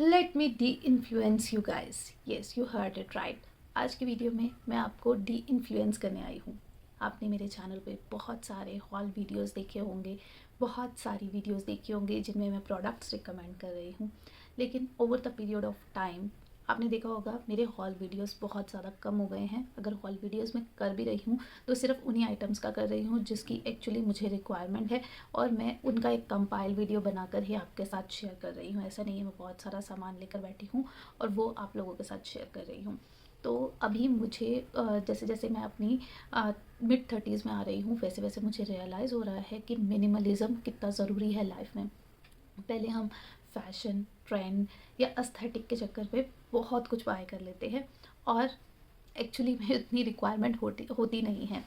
Let me D influence you guys. Yes, you heard it right. आज की video में मैं आपको डी इन्फ्लुएंस करने आई हूँ। आपने मेरे चैनल पे बहुत सारे हॉल वीडियोस देखे होंगे, बहुत सारी वीडियोस देखे होंगे जिनमें मैं प्रोडक्ट्स रिकमेंड कर रही हूँ। लेकिन over the period of time आपने देखा होगा मेरे हॉल वीडियोस बहुत ज़्यादा कम हो गए हैं। अगर हॉल वीडियोस मैं कर भी रही हूँ तो सिर्फ उन्हीं आइटम्स का कर रही हूँ जिसकी एक्चुअली मुझे रिक्वायरमेंट है, और मैं उनका एक कंपाइल वीडियो बनाकर ही आपके साथ शेयर कर रही हूँ। ऐसा नहीं है मैं बहुत सारा सामान लेकर बैठी हूँ और वो आप लोगों के साथ शेयर कर रही हूँ। तो अभी मुझे जैसे जैसे मैं अपनी मिड 30s में आ रही हूँ वैसे वैसे मुझे रियलाइज़ हो रहा है कि मिनिमलिज़म कितना ज़रूरी है लाइफ में। पहले हम फैशन, ट्रेंड या एस्थेटिक के चक्कर पे बहुत कुछ बाय कर लेते हैं और एक्चुअली में इतनी रिक्वायरमेंट होती नहीं है।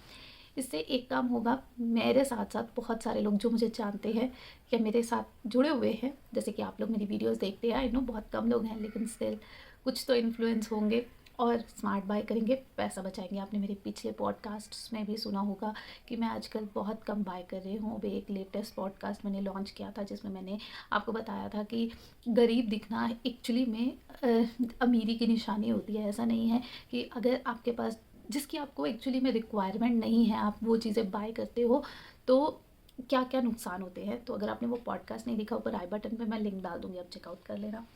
इससे एक काम होगा, मेरे साथ साथ बहुत सारे लोग जो मुझे जानते हैं या मेरे साथ जुड़े हुए हैं, जैसे कि आप लोग मेरी वीडियोस देखते हैं, आई नो बहुत कम लोग हैं लेकिन स्टिल कुछ तो इन्फ्लुएंस होंगे और स्मार्ट बाय करेंगे, पैसा बचाएंगे। आपने मेरे पिछले पॉडकास्ट्स में भी सुना होगा कि मैं आजकल बहुत कम बाय कर रही हूँ। अभी एक लेटेस्ट पॉडकास्ट मैंने लॉन्च किया था जिसमें मैंने आपको बताया था कि गरीब दिखना एक्चुअली में अमीरी की निशानी होती है। ऐसा नहीं है कि अगर आपके पास जिसकी आपको एक्चुअली में रिक्वायरमेंट नहीं है आप वो चीज़ें बाय करते हो तो क्या क्या नुकसान होते हैं। तो अगर आपने वो पॉडकास्ट नहीं देखा, ऊपर आई बटन पे मैं लिंक डाल दूँगी, आप चेकआउट कर लेना।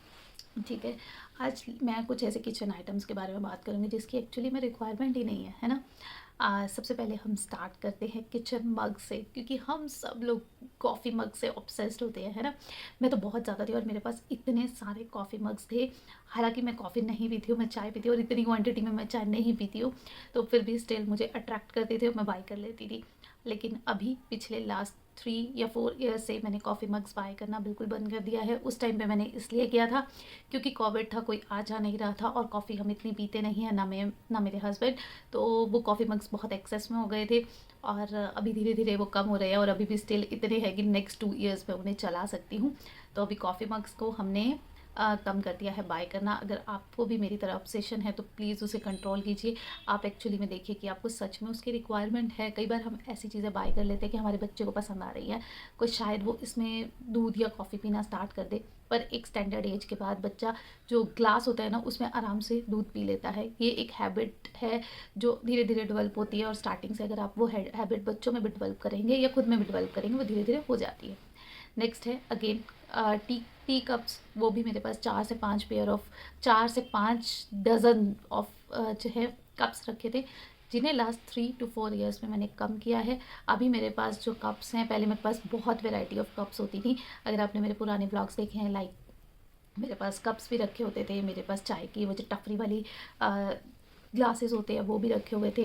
ठीक है, आज मैं कुछ ऐसे किचन आइटम्स के बारे में बात करूँगी जिसकी एक्चुअली में रिक्वायरमेंट ही नहीं है ना। सबसे पहले हम स्टार्ट करते हैं किचन मग से, क्योंकि हम सब लोग कॉफ़ी मग से ऑब्सेस्ड होते हैं, है ना। मैं तो बहुत ज़्यादा थी और मेरे पास इतने सारे कॉफ़ी मग्स थे। हालांकि मैं कॉफ़ी नहीं पीती हूँ, मैं चाय पीती हूँ और इतनी क्वांटिटी में मैं चाय नहीं पीती हूँ, तो फिर भी स्टिल मुझे अट्रैक्ट करते थे और मैं बाई कर लेती थी। लेकिन अभी पिछले लास्ट 3 या 4 ईयर्स से मैंने कॉफ़ी मग्स बाय करना बिल्कुल बंद कर दिया है। उस टाइम पे मैंने इसलिए किया था क्योंकि कोविड था, कोई आ जा नहीं रहा था और कॉफ़ी हम इतनी पीते नहीं हैं, ना मेरे हस्बैंड। तो वो कॉफ़ी मग्स बहुत एक्सेस में हो गए थे और अभी धीरे धीरे वो कम हो रहे हैं और अभी भी स्टिल इतने हैं कि नेक्स्ट 2 ईयर्स में उन्हें चला सकती हूँ। तो अभी कॉफ़ी मग्स को हमने कम कर दिया है बाय करना। अगर आपको भी मेरी तरह ऑब्सेशन है तो प्लीज़ उसे कंट्रोल कीजिए। आप एक्चुअली में देखिए कि आपको सच में उसकी रिक्वायरमेंट है। कई बार हम ऐसी चीज़ें बाय कर लेते हैं कि हमारे बच्चे को पसंद आ रही है, कोई शायद वो इसमें दूध या कॉफ़ी पीना स्टार्ट कर दे, पर एक स्टैंडर्ड एज के बाद बच्चा जो ग्लास होता है ना उसमें आराम से दूध पी लेता है। ये एक हैबिट है जो धीरे धीरे डेवलप होती है और स्टार्टिंग से अगर आप वो हैबिट बच्चों में भी डेवलप करेंगे या खुद में भी डेवलप करेंगे वो धीरे धीरे हो जाती है। नेक्स्ट है अगेन टी टी कप्स। वो भी मेरे पास 4 से 5 डजन ऑफ जो है कप्स रखे थे, जिन्हें लास्ट 3 to 4 ईयर्स में मैंने कम किया है। अभी मेरे पास जो कप्स हैं, पहले मेरे पास बहुत वेराइटी ऑफ कप्स होती थी। अगर आपने मेरे पुराने ब्लॉग्स देखे हैं, लाइक मेरे पास कप्स भी रखे होते थे, मेरे पास चाय की वो जो टफरी वाली ग्लासेस होते हैं वो भी रखे हुए थे।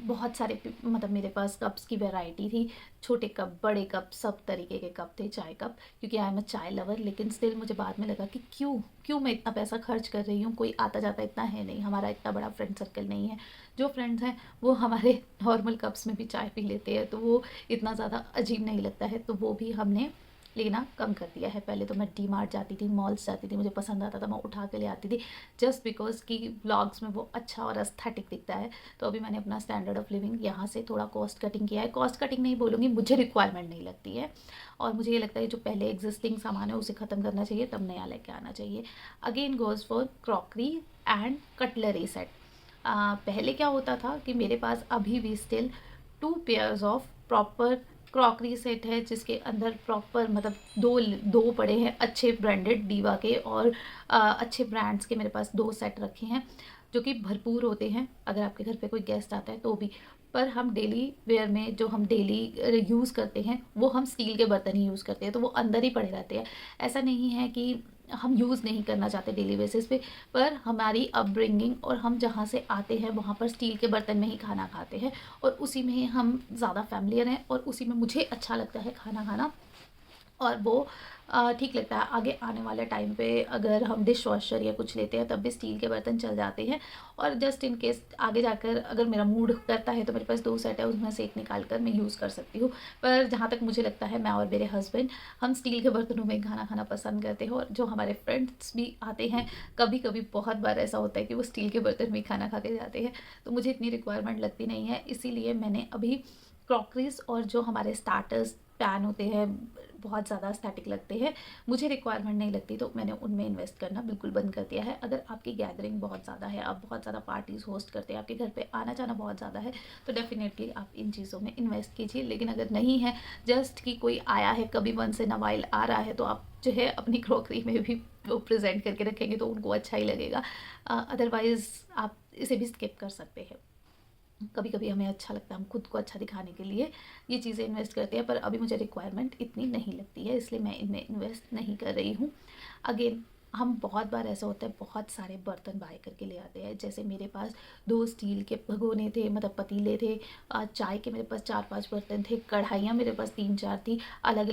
बहुत सारे मतलब मेरे पास कप्स की वैरायटी थी, छोटे कप, बड़े कप, सब तरीके के कप थे, चाय कप। क्योंकि आई एम अ चाय लवर। लेकिन स्टिल मुझे बाद में लगा कि क्यों क्यों मैं इतना पैसा खर्च कर रही हूँ, कोई आता जाता इतना है नहीं, हमारा इतना बड़ा फ्रेंड सर्कल नहीं है। जो फ्रेंड्स हैं वो हमारे नॉर्मल कप्स में भी चाय पी लेते हैं, तो वो इतना ज़्यादा अजीब नहीं लगता है। तो वो भी हमने लेना कम कर दिया है। पहले तो मैं डी मार्ट जाती थी, मॉल्स जाती थी, मुझे पसंद आता था, मैं उठा के ले आती थी जस्ट बिकॉज कि व्लॉग्स में वो अच्छा और एस्थेटिक दिखता है। तो अभी मैंने अपना स्टैंडर्ड ऑफ लिविंग यहाँ से थोड़ा कॉस्ट कटिंग किया है। कॉस्ट कटिंग नहीं बोलूँगी, मुझे रिक्वायरमेंट नहीं लगती है और मुझे ये लगता है जो पहले एग्जिस्टिंग सामान है उसे ख़त्म करना चाहिए, तब नया लेके आना चाहिए। Again goes for crockery and cutlery set. पहले क्या होता था कि मेरे पास अभी भी still 2 pairs of proper crockery set है, जिसके अंदर प्रॉपर मतलब दो दो पड़े हैं अच्छे ब्रांडेड दीवा के, और अच्छे ब्रांड्स के मेरे पास 2 सेट रखे हैं जो कि भरपूर होते हैं अगर आपके घर पे कोई गेस्ट आता है तो भी। पर हम डेली वेयर में जो हम डेली यूज़ करते हैं वो हम स्टील के बर्तन ही यूज़ करते हैं, तो वो अंदर ही पड़े रहते हैं। ऐसा नहीं है कि हम यूज़ नहीं करना चाहते डेली बेसिस पे, पर हमारी अपब्रिंगिंग और हम जहाँ से आते हैं वहाँ पर स्टील के बर्तन में ही खाना खाते हैं और उसी में ही हम ज़्यादा फैमिलियर हैं और उसी में मुझे अच्छा लगता है खाना खाना, और वो ठीक लगता है। आगे आने वाले टाइम पे अगर हम डिश वॉशर या कुछ लेते हैं तब भी स्टील के बर्तन चल जाते हैं, और जस्ट इन केस आगे जाकर अगर मेरा मूड करता है तो मेरे पास 2 सेट है, उसमें से एक निकाल कर मैं यूज़ कर सकती हूँ। पर जहाँ तक मुझे लगता है मैं और मेरे हस्बैंड हम स्टील के बर्तनों में खाना खाना पसंद करते हैं, और जो हमारे फ्रेंड्स भी आते हैं कभी कभी बहुत बार ऐसा होता है कि वो स्टील के बर्तन में खाना खा के जाते हैं। तो मुझे इतनी रिक्वायरमेंट लगती नहीं है, इसीलिए मैंने अभी क्रॉकरीज और जो हमारे स्टार्टर्स पैन होते हैं बहुत ज़्यादा एस्थेटिक लगते हैं, मुझे रिक्वायरमेंट नहीं लगती, तो मैंने उनमें इन्वेस्ट करना बिल्कुल बंद कर दिया है। अगर आपकी गैदरिंग बहुत ज़्यादा है, आप बहुत ज़्यादा पार्टीज़ होस्ट करते हैं, आपके घर पे आना जाना बहुत ज़्यादा है, तो डेफिनेटली आप इन चीज़ों में इन्वेस्ट कीजिए। लेकिन अगर नहीं है, जस्ट कि कोई आया है कभी वंस इन अ वाइल आ रहा है, तो आप जो है अपनी क्रॉकरी में भी वो प्रेजेंट करके रखेंगे तो उनको अच्छा ही लगेगा। अदरवाइज़ आप इसे भी स्किप कर सकते हैं। कभी कभी हमें अच्छा लगता है, हम खुद को अच्छा दिखाने के लिए ये चीज़ें इन्वेस्ट करते हैं, पर अभी मुझे रिक्वायरमेंट इतनी नहीं लगती है, इसलिए मैं इनमें इन्वेस्ट नहीं कर रही हूँ। अगेन, हम बहुत बार ऐसा होता है बहुत सारे बर्तन बाय करके ले आते हैं। जैसे मेरे पास 2 स्टील के भगोने थे, मतलब पतीले थे, चाय के मेरे पास 4-5 बर्तन थे, कढ़ाइयाँ मेरे पास 3-4 थी, अलग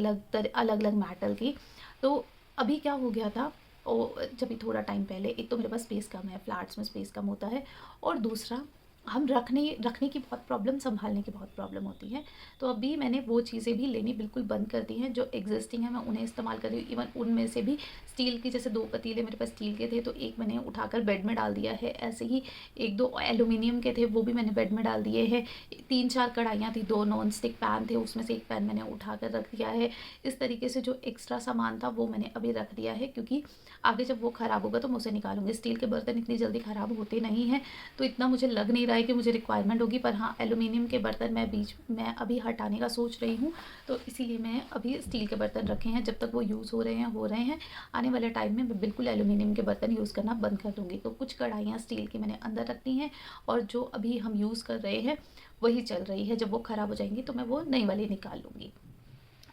अलग मेटल की। तो अभी क्या हो गया था, जब भी थोड़ा टाइम पहले, एक तो मेरे पास स्पेस कम है, फ्लैट्स में स्पेस कम होता है, और दूसरा हम रखने की बहुत प्रॉब्लम, संभालने की बहुत प्रॉब्लम होती है। तो अभी मैंने वो चीज़ें भी लेनी बिल्कुल बंद कर दी हैं, जो एग्जिस्टिंग है मैं उन्हें इस्तेमाल कर रही हूँ। इवन उनमें से भी स्टील की, जैसे 2 पतीले मेरे पास स्टील के थे, तो एक मैंने उठाकर बेड में डाल दिया है। ऐसे ही 1-2 एल्यूमिनियम के थे, वो भी मैंने बेड में डाल दिए हैं। 3-4 कढ़ाइयाँ थी, 2 नॉन स्टिक पैन थे, उसमें से एक पैन मैंने उठाकर रख दिया है। इस तरीके से जो एक्स्ट्रा सामान था वो मैंने अभी रख दिया है, क्योंकि आगे जब वो ख़राब होगा तो मैं उसे निकालूंगी। स्टील के बर्तन इतनी जल्दी ख़राब होते नहीं हैं, तो इतना मुझे लग नहीं रहा है कि मुझे रिक्वायरमेंट होगी। पर हाँ, एल्यूमिनियम के बर्तन मैं अभी हटाने का सोच रही हूँ, तो इसीलिए मैं अभी स्टील के बर्तन रखे हैं। जब तक वो यूज़ हो रहे हैं, आने वाले टाइम में मैं बिल्कुल एल्यूमिनियम के बर्तन यूज़ करना बंद कर दूँगी। तो कुछ कढ़ाइयाँ स्टील की मैंने अंदर रख दी हैं, और जो अभी हम यूज़ कर रहे हैं वही चल रही है। जब वो ख़राब हो जाएंगी तो मैं वो नई वाली निकाल लूँगी।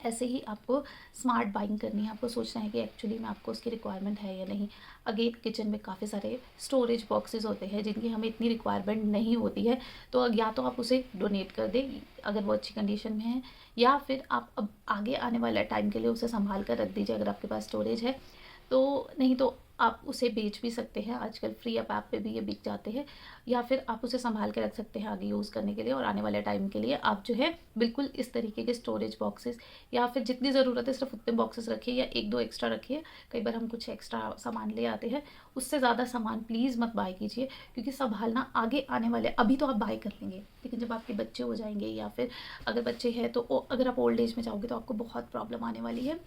ऐसे ही आपको स्मार्ट बाइंग करनी है, आपको सोचना है कि एक्चुअली में आपको उसकी रिक्वायरमेंट है या नहीं। अगेन, किचन में काफ़ी सारे स्टोरेज बॉक्सेस होते हैं जिनकी हमें इतनी रिक्वायरमेंट नहीं होती है, तो या तो आप उसे डोनेट कर दें अगर वो अच्छी कंडीशन में है, या फिर आप अब आगे आने वाले टाइम के लिए उसे संभाल कर रख दीजिए अगर आपके पास स्टोरेज है। तो नहीं तो आप उसे बेच भी सकते हैं, आजकल फ्री अप ऐप पे भी ये बिक जाते हैं, या फिर आप उसे संभाल के रख सकते हैं आगे यूज़ करने के लिए, और आने वाले टाइम के लिए आप जो है बिल्कुल इस तरीके के स्टोरेज बॉक्सेस, या फिर जितनी ज़रूरत है सिर्फ उतने बॉक्सेस रखिए, या 1-2 एक्स्ट्रा रखिए। कई बार हम कुछ एक्स्ट्रा सामान ले आते हैं, उससे ज़्यादा सामान प्लीज़ मत बाय कीजिए, क्योंकि संभालना आगे आने वाले, अभी तो आप बाय कर लेंगे, लेकिन जब आपके बच्चे हो जाएंगे, या फिर अगर बच्चे हैं तो अगर आप ओल्ड एज में जाओगे तो आपको बहुत प्रॉब्लम आने वाली है।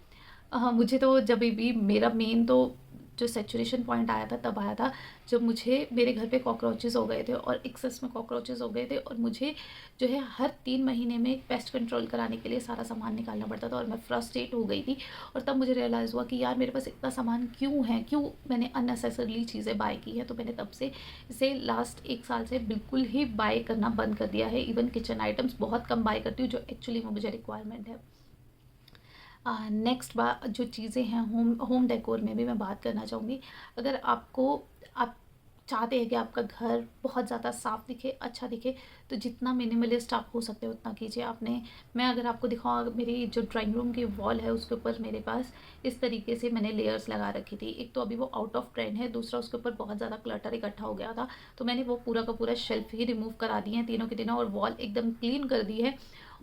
हाँ, मुझे तो जब भी मेरा मेन तो जो सैचुरेशन पॉइंट आया था तब आया था, जब मुझे मेरे घर पे कॉकरोचेस हो गए थे, और एक्सेस में कॉकरोचेस हो गए थे, और मुझे जो है हर 3 महीने में पेस्ट कंट्रोल कराने के लिए सारा सामान निकालना पड़ता था, और मैं फ्रस्ट्रेट हो गई थी। और तब मुझे रियलाइज़ हुआ कि यार मेरे पास इतना सामान क्यों है, क्यों मैंने अननेसेसरली चीज़ें बाय की है। तो मैंने तब से इसे लास्ट 1 साल से बिल्कुल ही बाय करना बंद कर दिया है। इवन किचन आइटम्स बहुत कम बाय करती हूँ जो एक्चुअली में मुझे रिक्वायरमेंट है। नेक्स्ट बात, जो चीज़ें हैं होम होम डेकोर में भी मैं बात करना चाहूँगी। अगर आप चाहते हैं कि आपका घर बहुत ज़्यादा साफ़ दिखे, अच्छा दिखे, तो जितना मिनिमलिस्ट आप हो सकते हो उतना कीजिए। मैं अगर आपको दिखाऊँ, मेरी जो ड्राइंग रूम की वॉल है उसके ऊपर मेरे पास इस तरीके से मैंने लेयर्स लगा रखी थी। एक तो अभी वो आउट ऑफ ट्रेंड है, दूसरा उसके ऊपर बहुत ज़्यादा क्लटर इकट्ठा हो गया था, तो मैंने वो पूरा का पूरा शेल्फ ही रिमूव करा दिए हैं तीनों के तीनों, और वॉल एकदम क्लीन कर दी है,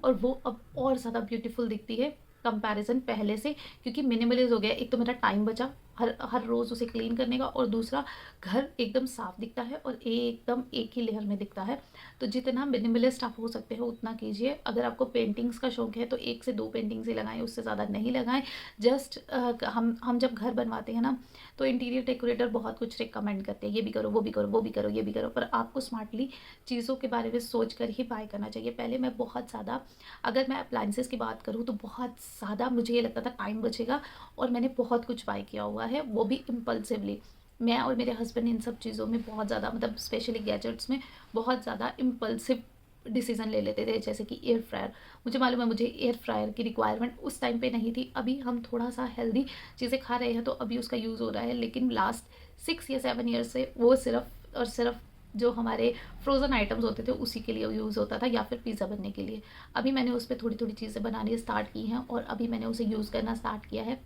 और वो अब और ज़्यादा ब्यूटीफुल दिखती है कंपैरिजन पहले से, क्योंकि मिनिमलिस्ट हो गया। एक तो मेरा टाइम बचा हर हर रोज़ उसे क्लीन करने का, और दूसरा घर एकदम साफ दिखता है और एकदम एक ही लेयर में दिखता है। तो जितना मिनिमलिस्ट आप हो सकते हो उतना कीजिए। अगर आपको पेंटिंग्स का शौक है तो 1 से 2 पेंटिंग्स ही लगाएं, उससे ज़्यादा नहीं लगाएं। जस्ट हम जब घर बनवाते हैं ना, तो इंटीरियर डेकोरेटर बहुत कुछ रिकमेंड करते हैं, ये भी करो, वो भी करो, वो भी करो, ये भी करो, पर आपको स्मार्टली चीज़ों के बारे में सोच कर ही बाय करना चाहिए। पहले मैं बहुत ज़्यादा, अगर मैं अप्लाइंसेस की बात करूँ तो बहुत ज़्यादा मुझे ये लगता था टाइम बचेगा, और मैंने बहुत कुछ बाय किया हुआ है, वो भी इम्पल्सिवली। मैं और मेरे हस्बैंड इन सब चीज़ों में बहुत ज़्यादा, मतलब स्पेशली गैजेट्स में बहुत ज़्यादा इम्पल्सिव डिसीज़न ले लेते थे। जैसे कि एयर फ्रायर, मुझे मालूम है मुझे एयर फ्रायर की रिक्वायरमेंट उस टाइम पे नहीं थी। अभी हम थोड़ा सा हेल्दी चीज़ें खा रहे हैं तो अभी उसका यूज़ हो रहा है, लेकिन लास्ट 6 या 7 ईयर्स से वो सिर्फ और सिर्फ जो हमारे फ्रोज़न आइटम्स होते थे उसी के लिए यूज़ होता था, या फिर पिज़्ज़ा बनने के लिए। अभी मैंने उस पर थोड़ी थोड़ी चीज़ें बनानी स्टार्ट की हैं, और अभी मैंने उसे यूज़ करना स्टार्ट किया है।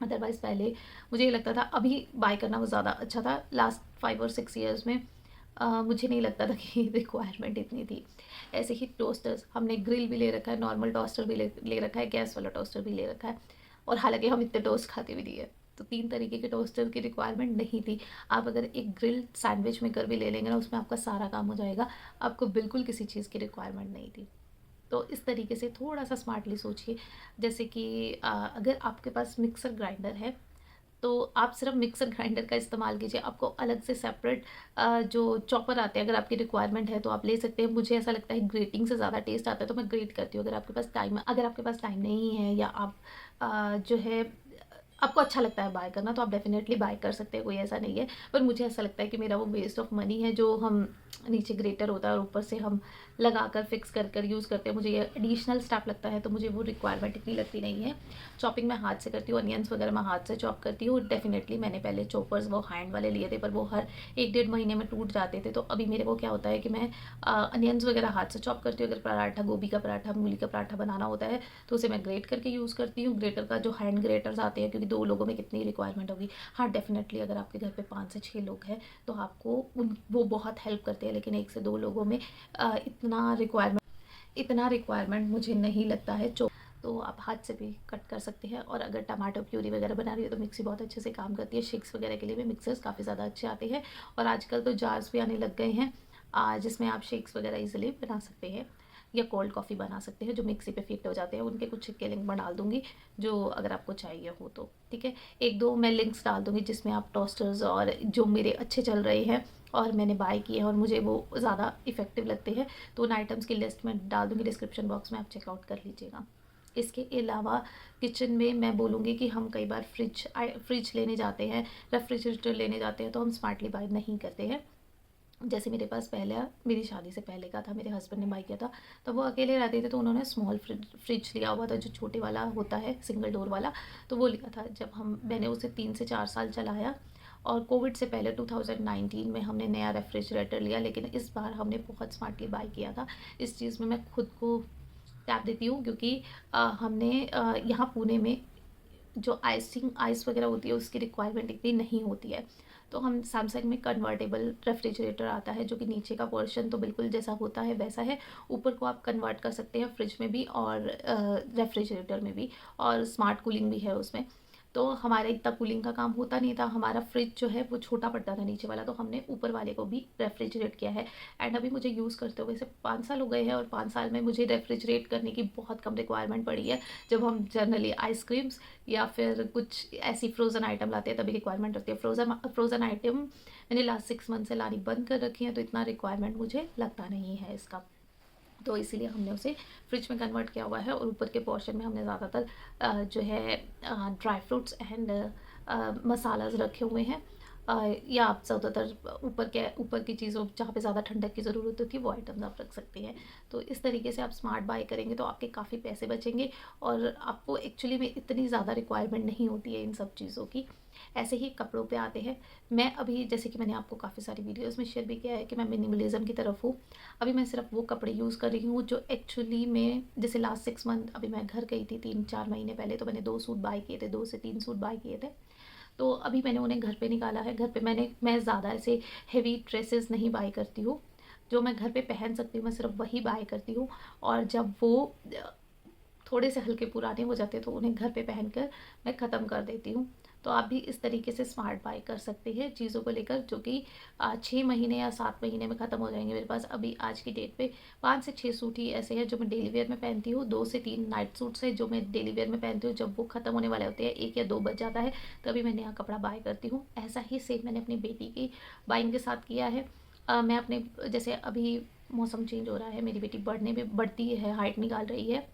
अदरवाइज़ पहले मुझे ये लगता था, अभी बाय करना वो ज़्यादा अच्छा था। लास्ट 5 और 6 ईयर्स में मुझे नहीं लगता था कि रिक्वायरमेंट इतनी थी। ऐसे ही टोस्टर्स, हमने ग्रिल भी ले रखा है, नॉर्मल टोस्टर भी ले रखा है, गैस वाला टोस्टर भी ले रखा है, और हालांकि हम इतने टोस्ट खाते भी नहीं है। तो 3 तरीके के टोस्टर की रिक्वायरमेंट नहीं थी। आप अगर एक ग्रिल सैंडविच मेकर भी ले लेंगे ना, उसमें आपका सारा काम हो जाएगा, आपको बिल्कुल किसी चीज़ की रिक्वायरमेंट नहीं थी। तो इस तरीके से थोड़ा सा स्मार्टली सोचिए। जैसे कि अगर आपके पास मिक्सर ग्राइंडर है तो आप सिर्फ मिक्सर ग्राइंडर का इस्तेमाल कीजिए। आपको अलग से सेपरेट जो चॉपर आते हैं, अगर आपकी रिक्वायरमेंट है तो आप ले सकते हैं। मुझे ऐसा लगता है ग्रेटिंग से ज़्यादा टेस्ट आता है तो मैं ग्रेट करती हूँ। अगर आपके पास टाइम नहीं है या आप जो है आपको अच्छा लगता है बाय करना, तो आप डेफिनेटली बाय कर सकते हैं, कोई ऐसा नहीं है। पर मुझे ऐसा लगता है कि मेरा वो वेस्ट ऑफ मनी है जो हम नीचे ग्रेटर होता है और ऊपर से हम लगा कर फिक्स कर कर यूज़ करते हैं। मुझे ये एडिशनल स्टेप लगता है तो मुझे वो रिक्वायरमेंट इतनी लगती नहीं है। चॉपिंग मैं हाथ से करती हूँ, अनियंस वगैरह मैं हाथ से चॉप करती हूँ। डेफिनेटली मैंने पहले चॉपर्स वो हैंड वाले लिए थे पर वो हर 1-1.5 महीने में टूट जाते थे। तो अभी मेरे को क्या होता है कि मैं अनियंस वगैरह हाथ से चॉप करती हूँ। अगर पराठा, गोभी का पराठा, मूली का पराठा बनाना होता है तो उसे मैं ग्रेट करके यूज़ करती हूँ। ग्रेटर का जो हैंड ग्रेटर्स आते हैं, क्योंकि 2 लोगों में कितनी रिक्वायरमेंट होगी। हाँ, डेफिनेटली अगर आपके घर पे 5 से 6 लोग हैं तो आपको वो बहुत हेल्प करते हैं, लेकिन 1 से 2 लोगों में इतना रिक्वायरमेंट मुझे नहीं लगता है। तो आप हाथ से भी कट कर सकते हैं। और अगर टमाटो प्यूरी वगैरह बना रही हो तो मिक्सी बहुत अच्छे से काम करती है। शेक्स वगैरह के लिए भी मिक्सर्स काफ़ी ज़्यादा अच्छे आते हैं और आजकल तो जार्स भी आने लग गए हैं जिसमें आप शेक्स वगैरह इजीली बना सकते हैं या कोल्ड कॉफ़ी बना सकते हैं, जो मिक्सी पे फिट हो जाते हैं। उनके कुछ के लिंक मैं डाल दूँगी जो अगर आपको चाहिए हो तो, ठीक है। 1-2 मैं लिंक्स डाल दूँगी जिसमें आप टोस्टर्स और जो मेरे अच्छे चल रहे हैं और मैंने बाय किए हैं और मुझे वो ज़्यादा इफ़ेक्टिव लगते हैं, तो उन आइटम्स की लिस्ट मैं डाल दूँगी डिस्क्रिप्शन बॉक्स में, आप चेकआउट कर लीजिएगा। इसके अलावा किचन में मैं बोलूँगी कि हम कई बार फ्रिज लेने जाते हैं, रेफ्रिजरेटर लेने जाते हैं तो हम स्मार्टली बाय नहीं करते हैं। जैसे मेरे पास पहले, मेरी शादी से पहले का था, मेरे हस्बैंड ने बाय किया था, तो वो अकेले रहते थे तो उन्होंने स्मॉल फ्रिज लिया हुआ था जो छोटे वाला होता है, सिंगल डोर वाला। तो वो लिया था। मैंने उसे 3 से 4 साल चलाया और कोविड से पहले 2019 में हमने नया रेफ्रिजरेटर लिया। लेकिन इस बार हमने बहुत स्मार्टली बाय किया था। इस चीज़ में मैं खुद को टैब देती हूँ क्योंकि हमने यहाँ पुणे में जो आइस वगैरह होती है उसकी रिक्वायरमेंट इतनी नहीं होती है। तो हम सैमसंग में कन्वर्टेबल रेफ्रिजरेटर आता है जो कि नीचे का पोर्शन तो बिल्कुल जैसा होता है वैसा है, ऊपर को आप कन्वर्ट कर सकते हैं फ्रिज में भी और रेफ्रिजरेटर में भी, और स्मार्ट कूलिंग भी है उसमें। तो हमारा इतना कूलिंग का काम होता नहीं था। हमारा फ्रिज जो है वो छोटा पड़ता था नीचे वाला, तो हमने ऊपर वाले को भी रेफ्रिजरेट किया है। एंड अभी मुझे यूज़ करते हुए से 5 साल हो गए हैं और 5 साल में मुझे रेफ्रिजरेट करने की बहुत कम रिक्वायरमेंट पड़ी है। जब हम जनरली आइसक्रीम्स या फिर कुछ ऐसी फ्रोज़न आइटम लाते हैं तभी रिक्वायरमेंट होती है। फ्रोज़न आइटम मैंने लास्ट 6 मंथ से लानी बंद कर रखी है, तो इतना रिक्वायरमेंट मुझे लगता नहीं है इसका। तो इसीलिए हमने उसे फ्रिज में कन्वर्ट किया हुआ है और ऊपर के पोर्शन में हमने ज़्यादातर जो है ड्राई फ्रूट्स एंड मसालाज रखे हुए हैं। या आप ज़्यादातर ऊपर की चीज़ों जहाँ पे ज़्यादा ठंडक की ज़रूरत होती है वो आइटम्स आप रख सकते हैं। तो इस तरीके से आप स्मार्ट बाय करेंगे तो आपके काफ़ी पैसे बचेंगे और आपको एक्चुअली में इतनी ज़्यादा रिक्वायरमेंट नहीं होती है इन सब चीज़ों की। ऐसे ही कपड़ों पे आते हैं। मैं अभी, जैसे कि मैंने आपको काफ़ी सारी वीडियोज़ में शेयर भी किया है कि मैं मिनिमलिज़्म की तरफ हूँ। अभी मैं सिर्फ वो कपड़े यूज़ कर रही हूँ जो एक्चुअली में, जैसे लास्ट 6 मंथ अभी मैं घर गई थी 3-4 महीने पहले, तो मैंने 2 सूट बाय किए थे, 2 से 3 सूट बाय किए थे। तो अभी मैंने उन्हें घर पे निकाला है। घर पे मैं ज़्यादा ऐसे हेवी ड्रेसेस नहीं बाय करती हूँ। जो मैं घर पे पहन सकती हूँ मैं सिर्फ वही बाय करती हूँ। और जब वो थोड़े से हल्के पुराने हो जाते हैं तो उन्हें घर पे पहनकर मैं ख़त्म कर देती हूँ। तो आप भी इस तरीके से स्मार्ट बाय कर सकते हैं चीज़ों को लेकर, जो कि 6 महीने या 7 महीने में ख़त्म हो जाएंगे। मेरे पास अभी आज की डेट पे 5 से 6 सूट ही ऐसे हैं जो मैं डेली वेयर में पहनती हूँ। 2 से 3 नाइट सूट्स हैं जो मैं डेली वेयर में पहनती हूँ। जब वो ख़त्म होने वाले होते हैं, 1 या 2 बज जाता है, तभी मैं नया कपड़ा बाय करती हूँ। ऐसा ही सेम मैंने अपनी बेटी की बाइंग के साथ किया है। मैं अपने, जैसे अभी मौसम चेंज हो रहा है, मेरी बेटी बढ़ती है, हाइट निकाल रही है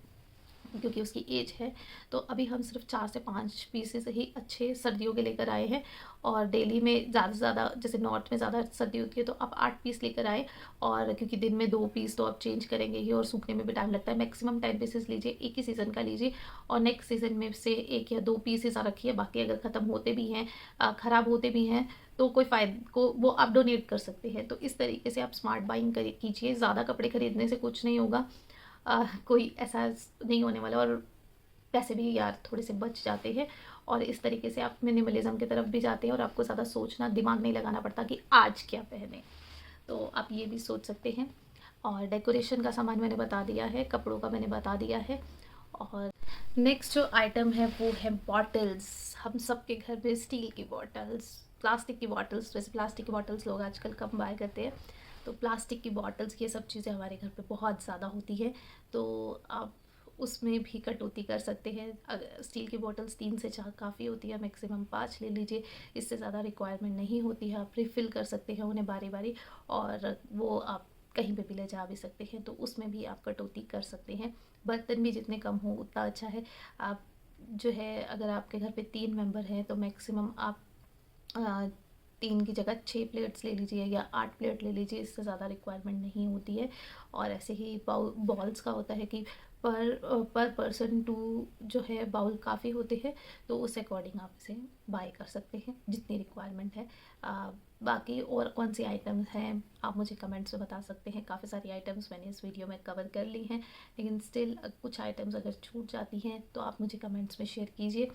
क्योंकि उसकी एज है। तो अभी हम सिर्फ 4 से 5 पीसेस ही अच्छे सर्दियों के लेकर आए हैं और डेली में ज़्यादा से ज़्यादा, जैसे नॉर्थ में ज़्यादा सर्दी होती है तो आप 8 पीस लेकर आए। और क्योंकि दिन में 2 पीस तो आप चेंज करेंगे ही और सूखने में भी टाइम लगता है, मैक्सिमम 10 पीसेस लीजिए, एक ही सीज़न का लीजिए और नेक्स्ट सीज़न में से 1 या 2 पीसेस रखिए। बाकी अगर ख़त्म होते भी हैं, ख़राब होते भी हैं, तो कोई फ़ायदा को वो आप डोनेट कर सकते हैं। तो इस तरीके से आप स्मार्ट बाइंग कीजिए। ज़्यादा कपड़े खरीदने से कुछ नहीं होगा, कोई ऐसा नहीं होने वाला और पैसे भी यार थोड़े से बच जाते हैं। और इस तरीके से आप मिनिमलिज्म की तरफ भी जाते हैं और आपको ज़्यादा सोचना, दिमाग नहीं लगाना पड़ता कि आज क्या पहने। तो आप ये भी सोच सकते हैं। और डेकोरेशन का सामान मैंने बता दिया है, कपड़ों का मैंने बता दिया है। और नेक्स्ट जो आइटम है वो है बॉटल्स। हम सब के घर में स्टील की बॉटल्स, प्लास्टिक की बॉटल्स, वैसे प्लास्टिक की बॉटल्स लोग आजकल कम बाय करते हैं, तो प्लास्टिक की बॉटल्स ये सब चीज़ें हमारे घर पे बहुत ज़्यादा होती है, तो आप उसमें भी कटौती कर सकते हैं। अगर स्टील की बॉटल्स 3 से 4 काफ़ी होती है, मैक्सिमम 5 ले लीजिए, इससे ज़्यादा रिक्वायरमेंट नहीं होती है। आप रिफ़िल कर सकते हैं उन्हें बारी बारी, और वो आप कहीं पे भी ले जा भी सकते हैं, तो उसमें भी आप कटौती कर सकते हैं। बर्तन भी जितने कम हो उतना अच्छा है। आप जो है, अगर आपके घर पे 3 मेंबर हैं तो मैक्सिमम आप 3 की जगह 6 प्लेट्स ले लीजिए या 8 प्लेट ले लीजिए, इससे ज़्यादा रिक्वायरमेंट नहीं होती है। और ऐसे ही बाउल्स का होता है कि पर पर्सन 2 जो है बाउल काफ़ी होते हैं, तो उस अकॉर्डिंग आप इसे बाय कर सकते हैं जितनी रिक्वायरमेंट है। बाकी और कौन सी आइटम्स हैं आप मुझे कमेंट्स में बता सकते हैं। काफ़ी सारी आइटम्स मैंने इस वीडियो में कवर कर ली हैं, लेकिन स्टिल कुछ आइटम्स अगर छूट जाती हैं तो आप मुझे कमेंट्स में शेयर कीजिए।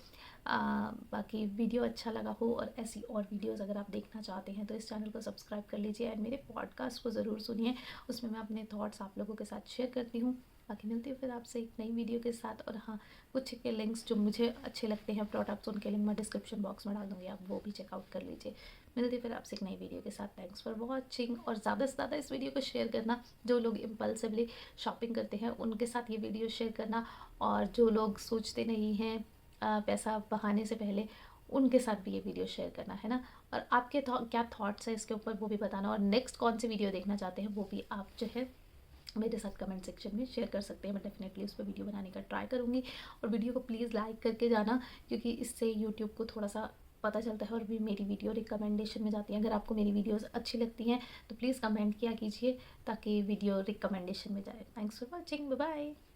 बाकी वीडियो अच्छा लगा हो और ऐसी और वीडियोस अगर आप देखना चाहते हैं तो इस चैनल को सब्सक्राइब कर लीजिए एंड मेरे पॉडकास्ट को ज़रूर सुनिए, उसमें मैं अपने थॉट्स आप लोगों के साथ शेयर करती हूँ। बाकी मिलती हूँ फिर आपसे एक नई वीडियो के साथ। और हाँ, कुछ के लिंक्स जो मुझे अच्छे लगते हैं प्रोडक्ट्स, उनके लिंक मैं डिस्क्रिप्शन बॉक्स में डाल दूँगी, आप वो भी चेकआउट कर लीजिए। मिलती हूँ फिर आपसे एक नई वीडियो के साथ। थैंक्स फॉर वॉचिंग, और ज़्यादा से ज़्यादा इस वीडियो को शेयर करना। जो लोग इम्पल्सिवली शॉपिंग करते हैं उनके साथ ये वीडियो शेयर करना, और जो लोग सोचते नहीं हैं पैसा बहाने से पहले, उनके साथ भी ये वीडियो शेयर करना, है ना। और आपके क्या थॉट्स हैं इसके ऊपर वो भी बताना, और नेक्स्ट कौन सी वीडियो देखना चाहते हैं वो भी आप जो है मेरे साथ कमेंट सेक्शन में शेयर कर सकते हैं। मैं डेफिनेटली उस पर वीडियो बनाने का ट्राई करूँगी। और वीडियो को प्लीज़ लाइक करके जाना, क्योंकि इससे यूट्यूब को थोड़ा सा पता चलता है और भी मेरी वीडियो रिकमेंडेशन में जाती है। अगर आपको मेरी वीडियोस अच्छी लगती हैं तो प्लीज़ कमेंट किया कीजिए ताकि वीडियो रिकमेंडेशन में जाए। Thanks for watching, bye bye.